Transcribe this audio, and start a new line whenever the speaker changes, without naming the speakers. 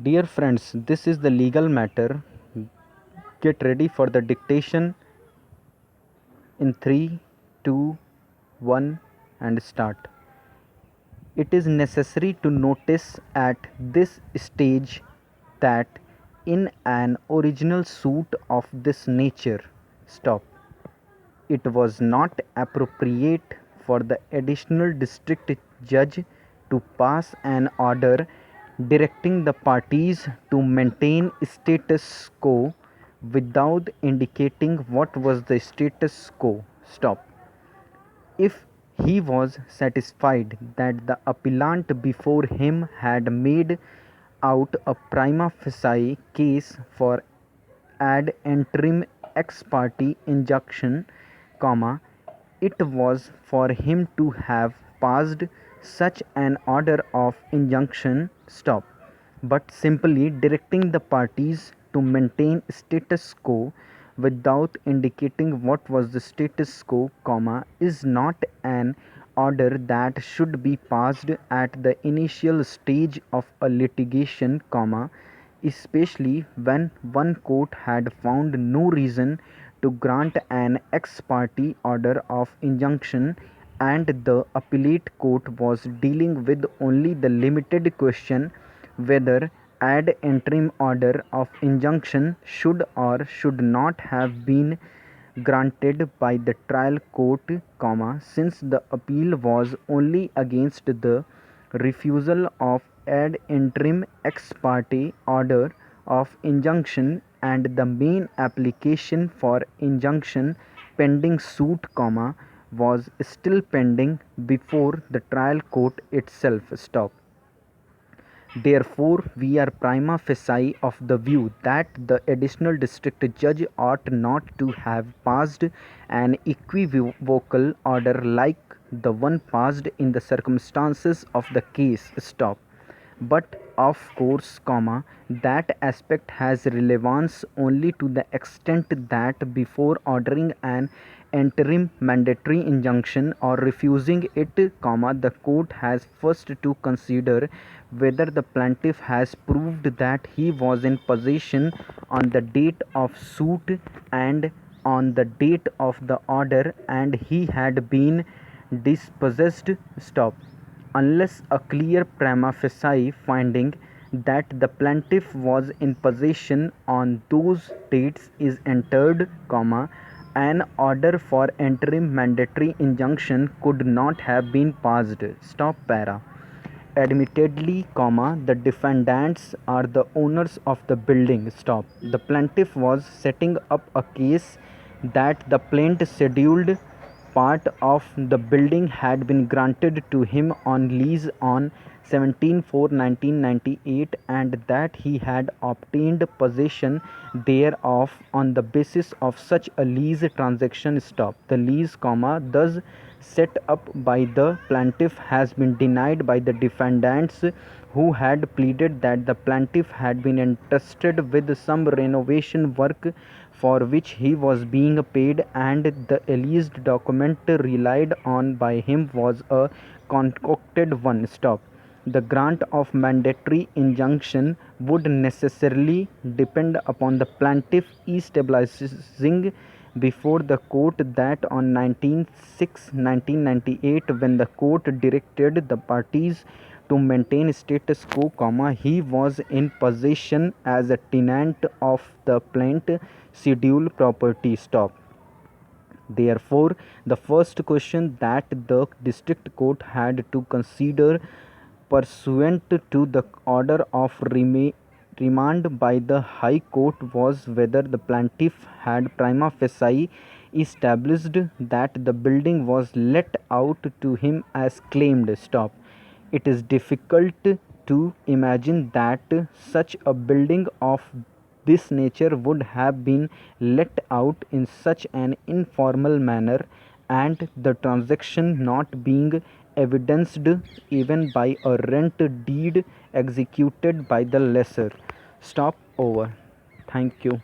Dear friends, this is the legal matter. Get ready for the dictation in 3, 2, 1 and start. It is necessary to notice at this stage that in an original suit of this nature, stop. It was not appropriate for the additional district judge to pass an order directing the parties to maintain status quo without indicating what was the status quo. Stop. If he was satisfied that the appellant before him had made out a prima facie case for ad interim ex parte injunction, it was for him to have passed such an order of injunction, but simply directing the parties to maintain status quo without indicating what was the status quo, is not an order that should be passed at the initial stage of a litigation, especially when one court had found no reason to grant an ex parte order of injunction and the appellate court was dealing with only the limited question whether ad interim order of injunction should or should not have been granted by the trial court, since the appeal was only against the refusal of ad interim ex parte order of injunction and the main application for injunction pending suit, was still pending before the trial court itself. Therefore, we are prima facie of the view that the additional district judge ought not to have passed an equivocal order like the one passed in the circumstances of the case. But of course, that aspect has relevance only to the extent that before ordering an interim mandatory injunction or refusing it, the court has first to consider whether the plaintiff has proved that he was in possession on the date of suit and on the date of the order and he had been dispossessed. Unless a clear prima facie finding that the plaintiff was in possession on those dates is entered, an order for interim mandatory injunction could not have been passed. Admittedly, the defendants are the owners of the building. The plaintiff was setting up a case that the plaintiff scheduled part of the building had been granted to him on lease on 17/4/1998 and that he had obtained possession thereof on the basis of such a lease transaction. The lease, thus set up by the plaintiff has been denied by the defendants who had pleaded that the plaintiff had been entrusted with some renovation work for which he was being paid and the alleged document relied on by him was a concocted one. The grant of mandatory injunction would necessarily depend upon the plaintiff establishing before the court that on 19/6/1998, when the court directed the parties to maintain status quo, he was in possession as a tenant of the plaintiff scheduled property. Therefore, the first question that the district court had to consider pursuant to the order of remand by the High Court was whether the plaintiff had prima facie established that the building was let out to him as claimed. It is difficult to imagine that such a building of this nature would have been let out in such an informal manner and the transaction not being evidenced even by a rent deed executed by the lessor. Over. Thank you.